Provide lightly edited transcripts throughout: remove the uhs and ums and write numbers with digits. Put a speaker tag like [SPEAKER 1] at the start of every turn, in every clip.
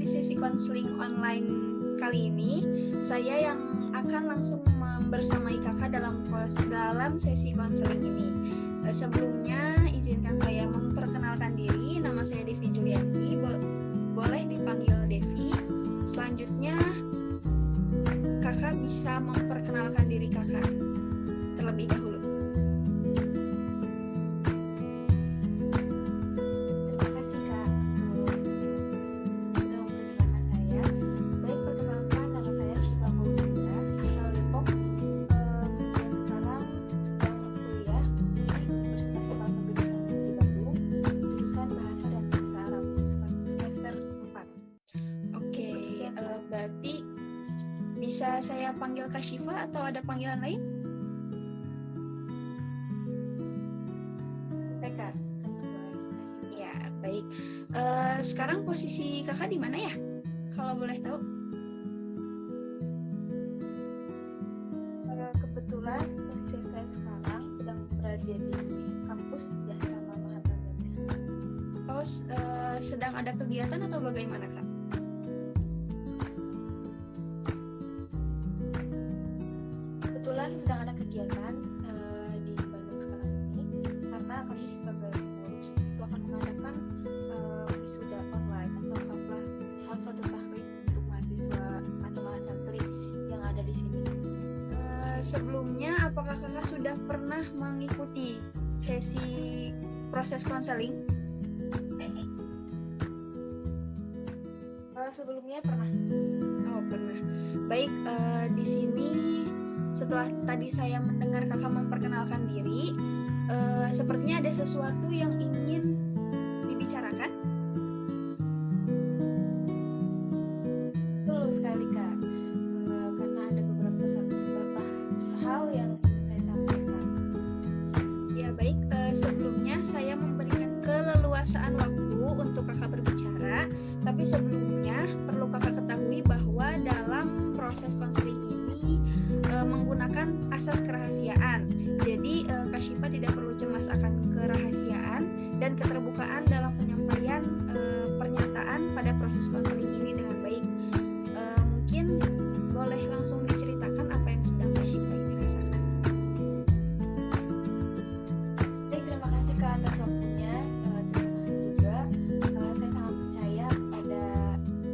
[SPEAKER 1] di sesi konseling online kali ini, saya yang akan langsung membersamai kakak dalam sesi konseling ini. Sebelumnya, izinkan saya memperkenalkan diri. Nama saya Devi Julianti, boleh dipanggil Devi. Selanjutnya, kakak bisa memperkenalkan diri kakak terlebih dahulu. Bisa saya panggil Kak Syifa atau ada panggilan lain? PK. Ya, baik. Sekarang posisi kakak di mana ya? Kalau boleh tahu.
[SPEAKER 2] Kebetulan posisi saya sekarang sedang berada di kampus Dasar Mahatma Jamiah.
[SPEAKER 1] Oh, sedang ada kegiatan atau bagaimana, Kak?
[SPEAKER 2] Sedang ada kegiatan di Bandung sekarang ini, karena kami sebagai pengurus itu akan mengadakan wisuda online atau hafal tahlil untuk mahasiswa atau mahasiswi yang ada di sini.
[SPEAKER 1] Sebelumnya, apakah kakak sudah pernah mengikuti sesi proses konseling?
[SPEAKER 2] Sebelumnya pernah.
[SPEAKER 1] Oh, pernah. Baik, di sini setelah tadi saya mendengar kakak memperkenalkan diri, sepertinya ada sesuatu yang ingin dibicarakan.
[SPEAKER 2] Betul sekali, Kak. Karena ada beberapa hal yang ingin saya sampaikan.
[SPEAKER 1] Ya baik, sebelumnya saya memberikan keleluasaan waktu untuk kakak berbicara, tapi sebelumnya perlu kakak ketahui bahwa dalam proses konseling ini menggunakan asas kerahasiaan. Jadi Kak Syifa tidak perlu cemas akan kerahasiaan dan keterbukaan dalam penyampaian pernyataan pada proses konseling ini dengan baik. Mungkin boleh langsung diceritakan apa yang sedang Kak Syifa ini rasakan.
[SPEAKER 2] Baik, terima kasih Kak atas waktunya. Terima kasih juga. Saya sangat percaya pada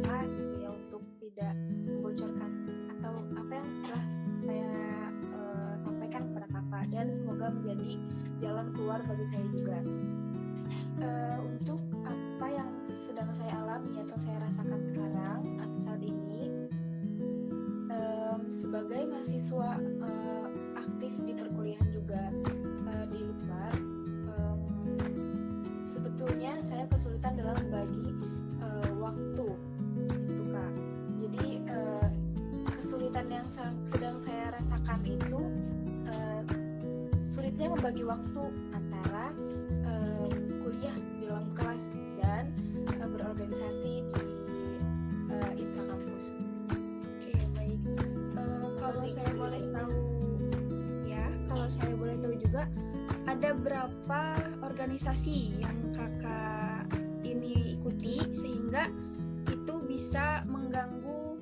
[SPEAKER 2] Kak gitu ya, untuk tidak membocorkan atau apa yang setelah saya sampaikan kepada kakak, dan semoga menjadi jalan keluar bagi saya juga. Untuk apa yang sedang saya alami atau saya rasakan sekarang atau saat ini, sebagai mahasiswa aktif di perkuliahan juga di luar, sebetulnya saya kesulitan dalam membagi waktu gitu Kak. Jadi kesulitan yang sedang saya rasakan itu sulitnya membagi waktu antara kuliah di dalam kelas dan berorganisasi di intrakampus.
[SPEAKER 1] Oke, baik. Kalau saya boleh tahu juga, ada berapa organisasi yang kakak ini ikuti sehingga itu bisa mengganggu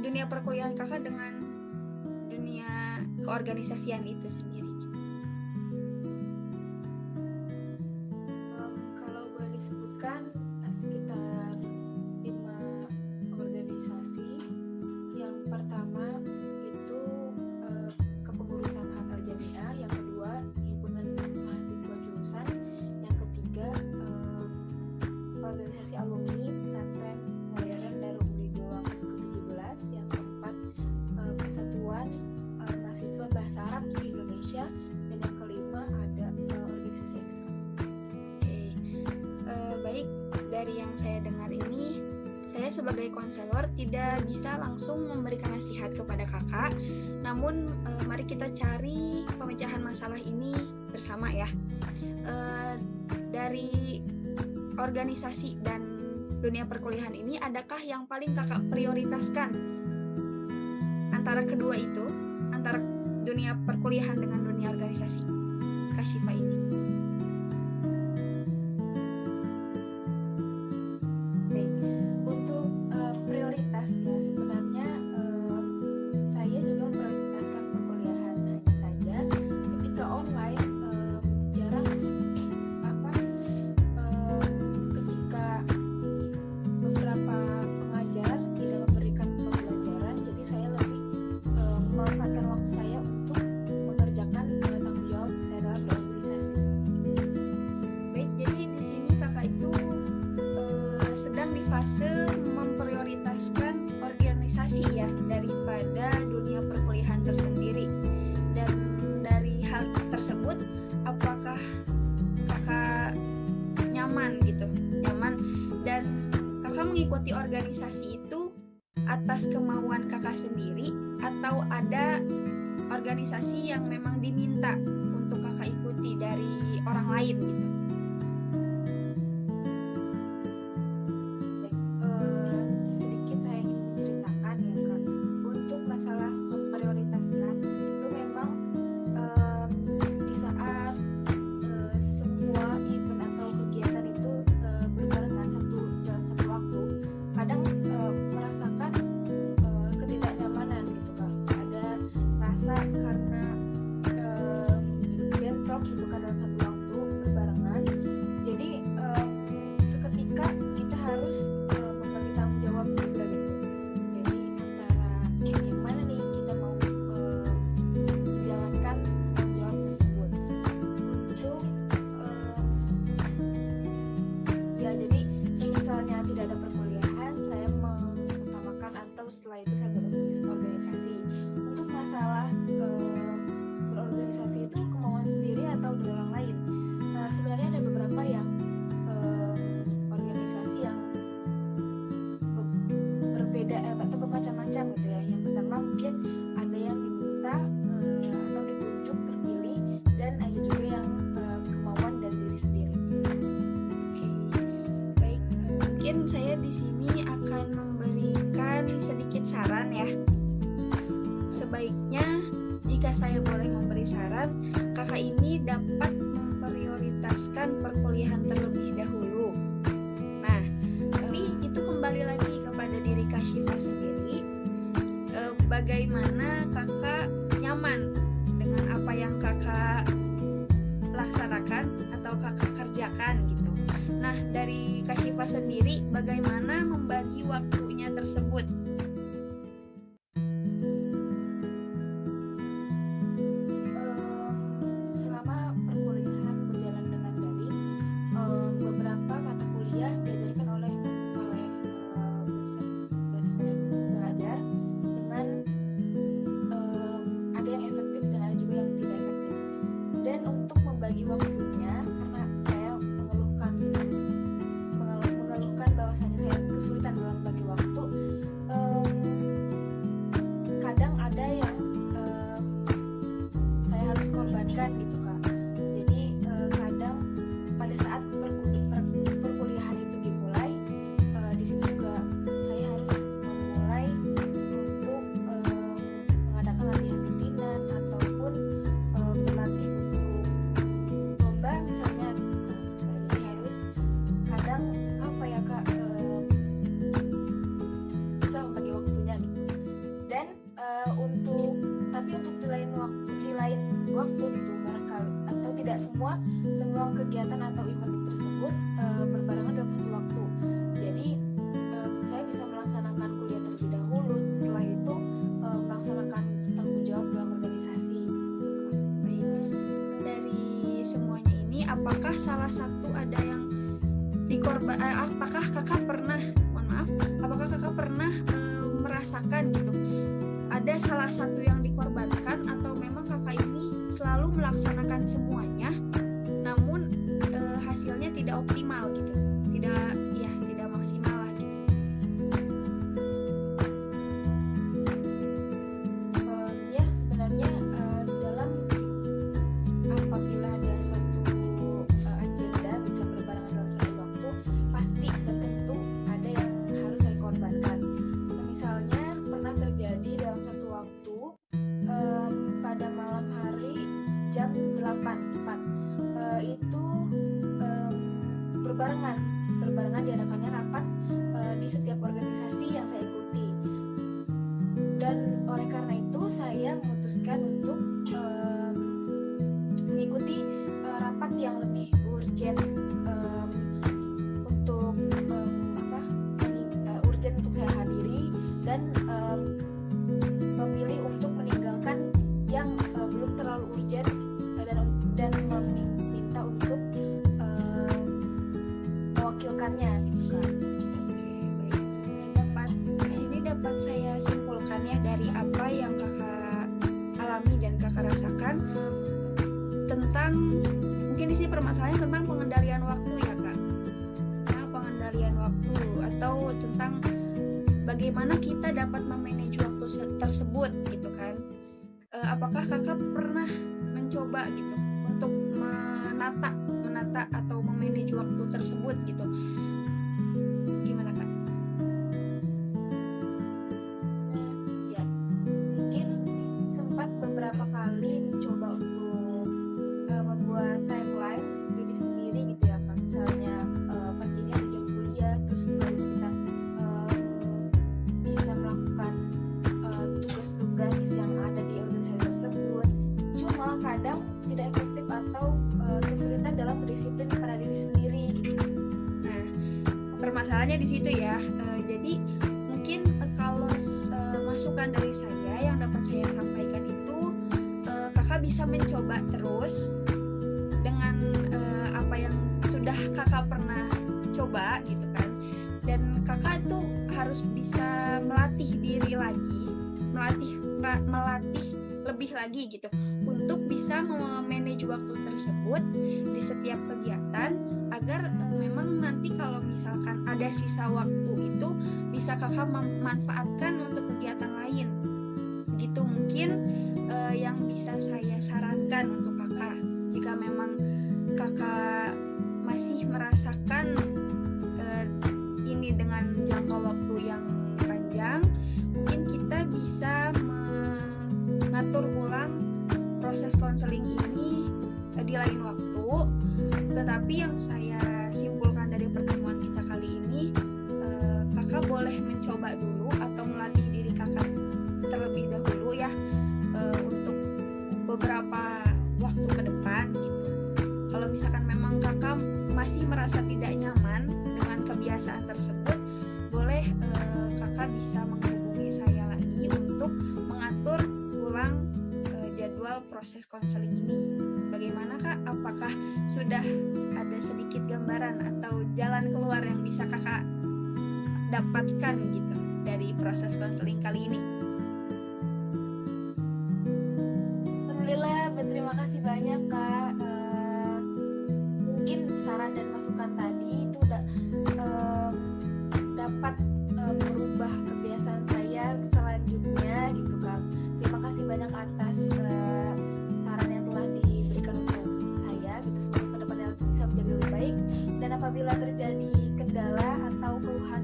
[SPEAKER 1] dunia perkuliahan kakak dengan dunia keorganisasian itu sendiri?
[SPEAKER 2] Kalau boleh disebutkan sekitar 5 organisasi. Yang pertama itu kepengurusan Hatal Jamiah, yang kedua himpunan mahasiswa jurusan, yang ketiga organisasi alumni pesantren modern Darul Ridho ke-17, yang keempat persatuan mahasiswa bahasa Arab se-Indonesia, dan yang kelima ada organisasi Islam.
[SPEAKER 1] Baik, dari yang saya dengar ini, saya sebagai konselor tidak bisa langsung memberikan nasihat kepada kakak, namun mari kita cari pemecahan masalah ini bersama ya. Dari organisasi dan dunia perkuliahan ini, adakah yang paling kakak prioritaskan antara kedua itu, antara dunia perkuliahan dengan dunia organisasi Kak Syifa ini? daripada dunia perkuliahan tersendiri. Dan dari hal tersebut, apakah kakak nyaman gitu, dan kakak mengikuti organisasi itu atas kemauan kakak sendiri atau ada organisasi yang memang diminta untuk kakak ikuti dari orang lain gitu?
[SPEAKER 2] Sedikit saya ingin menceritakan ya Kak, untuk masalah memprioritaskan itu memang di saat semua event atau kegiatan itu berbarengan dalam satu waktu, kadang merasakan ketidaknyamanan gitu Kak. Ada rasa karena bentrok gitu kan dalam satu waktu berbarengan. Jadi seketika kita harus membagi tanggung jawab juga gitu. Jadi antara gimana nih kita mau menjalankan tanggung jawab tersebut. Untuk ya jadi misalnya tidak ada perkuliahan, saya mengutamakan atau setelah itu saya berorganisasi. Untuk masalah berorganisasi itu kemauan sendiri atau dari orang lain. Nah, sebenarnya ada beberapa yang organisasi yang berbeda atau bermacam-macam gitu ya. Yang pertama mungkin ada yang diminta atau ditunjuk terpilih, dan ada juga yang kemauan dari diri sendiri.
[SPEAKER 1] Baik, mungkin saya di sini akan memberikan sedikit saran ya. Sebaiknya jika saya boleh memberi saran, kakak ini dapat memprioritaskan perkuliahan terlebih dahulu. Nah, tapi itu kembali lagi kepada diri Kak Syifa sendiri. Bagaimana kakak nyaman dengan apa yang kakak laksanakan atau kakak kerjakan gitu. Nah, dari Kak Syifa sendiri, bagaimana membagi waktunya tersebut?
[SPEAKER 2] Selama perkuliahan berjalan dengan daring, beberapa mata kuliah diajarkan oleh dosen belajar dengan ada yang efektif dan ada juga yang tidak efektif. Dan untuk membagi waktunya, karena saya mengeluhkan bahwasanya saya kesulitan dalam bagi waktu, kadang ada yang saya harus korbankan gitu Kak. Jadi kadang pada saat perkuliahan itu dimulai, di situ juga saya harus memulai untuk mengadakan latihan rutinan ataupun berlatih untuk lomba misalnya. Jadi harus kadang apa ya Kak, susah membagi waktunya gitu. Dan untuk di lain waktu gitu, barangkali atau tidak semua kegiatan atau event tersebut berbarengan dalam satu waktu. Jadi saya bisa melaksanakan kuliah terlebih dahulu, setelah itu melaksanakan tanggung jawab dalam organisasi gitu, Kak.
[SPEAKER 1] Baik, dari semuanya ini, apakah salah satu ada yang apakah kakak pernah merasakan gitu, ada salah satu yang dikorbankan atau memang kakak ini selalu melaksanakan semuanya, namun hasilnya tidak optimal gitu, tidak maksimal lah gitu?
[SPEAKER 2] Ya sebenarnya dalam apabila ada suatu agenda yang berbarengan dalam satu waktu, pasti dan tentu ada yang harus saya korbankan. Misalnya pernah terjadi dalam satu waktu pada malam hari jam 8 tepat, itu berbarengan diadakannya rapat di setiap organisasi yang saya ikuti. Dan oleh karena itu saya memutuskan untuk mengikuti rapat yang lebih urgent, urgent untuk saya hadiri, dan memilih untuk meninggalkan yang belum terlalu urgent, dan meminta untuk mewakilkannya gitu kan.
[SPEAKER 1] Oke, baik. Di sini dapat saya simpulkan ya dari apa yang kakak alami dan kakak rasakan tentang, mungkin di sini permasalahannya tentang pengendalian waktu ya kak, tentang pengendalian waktu atau tentang bagaimana kita dapat memanage waktu tersebut gitu kan. Apakah kakak pernah mencoba gitu untuk menata atau memanage waktu tersebut gitu? Gimana kak?
[SPEAKER 2] Ya, mungkin sempat beberapa kali mencoba untuk membuat timeline diri sendiri gitu ya Kak. Misalnya pagi ini ada jam kuliah, terus baru kita bisa melakukan tugas-tugas yang ada di organisasi tersebut. Cuma kadang tidak efektif atau kesulitan dalam berdisiplin pada diri sendiri.
[SPEAKER 1] Nah, permasalahannya di situ ya. Jadi mungkin kalau masukan dari saya yang dapat saya sampaikan itu, kakak bisa mencoba terus dengan apa yang sudah kakak pernah coba gitu kan. Dan kakak tuh harus bisa melatih diri lagi, melatih lebih lagi gitu untuk bisa memanage waktu tersebut di setiap kegiatan agar memang nanti kalau misalkan ada sisa waktu itu bisa kakak memanfaatkan untuk kegiatan lain. Begitu mungkin yang bisa saya sarankan untuk kakak. Jika memang kakak masih merasakan ini dengan jangka waktu yang panjang, mungkin kita bisa mengatur ulang proses konseling ini di lain waktu. Tetapi yang saya simpulkan dari pertemuan kita kali ini, kakak boleh mencoba dulu atau melatih diri kakak terlebih dahulu ya, untuk beberapa waktu ke depan gitu. Kalau misalkan memang kakak masih merasa tidak nyaman dengan kebiasaan tersebut, boleh kakak bisa menghubungi saya lagi untuk mengatur ulang jadwal proses konseling ini. Bagaimana kak? Apakah sudah ada sedikit gambaran atau jalan keluar yang bisa kakak dapatkan gitu dari proses konseling kali ini?
[SPEAKER 2] Alhamdulillah, berterima kasih banyak Kak. Mungkin saran dan masukan tadi itu dapat merubah kebiasaan saya selanjutnya gitu Kak. Terima kasih banyak atas saran yang telah diberikan untuk saya gitu. Semoga kedepannya bisa menjadi lebih baik. Dan apabila terjadi kendala atau keluhan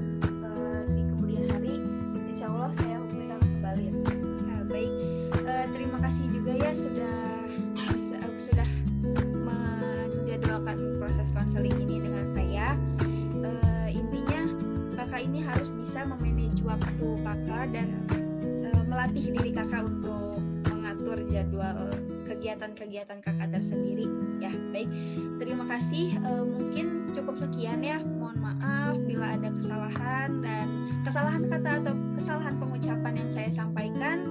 [SPEAKER 2] di kemudian hari, insya Allah saya hubungi kakak kembali.
[SPEAKER 1] Ya, baik. Terima kasih juga ya sudah menjadwalkan proses konseling ini dengan saya. Intinya kakak ini harus bisa memanage waktu kakak dan melatih diri kakak untuk mengatur jadwal kegiatan-kegiatan kakak tersendiri ya. Baik, terima kasih. Mungkin cukup sekian ya. Mohon maaf bila ada kesalahan dan kesalahan kata atau kesalahan pengucapan yang saya sampaikan,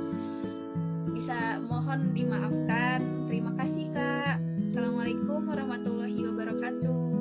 [SPEAKER 1] bisa mohon dimaafkan. Terima kasih kak. Assalamualaikum warahmatullahi wabarakatuh.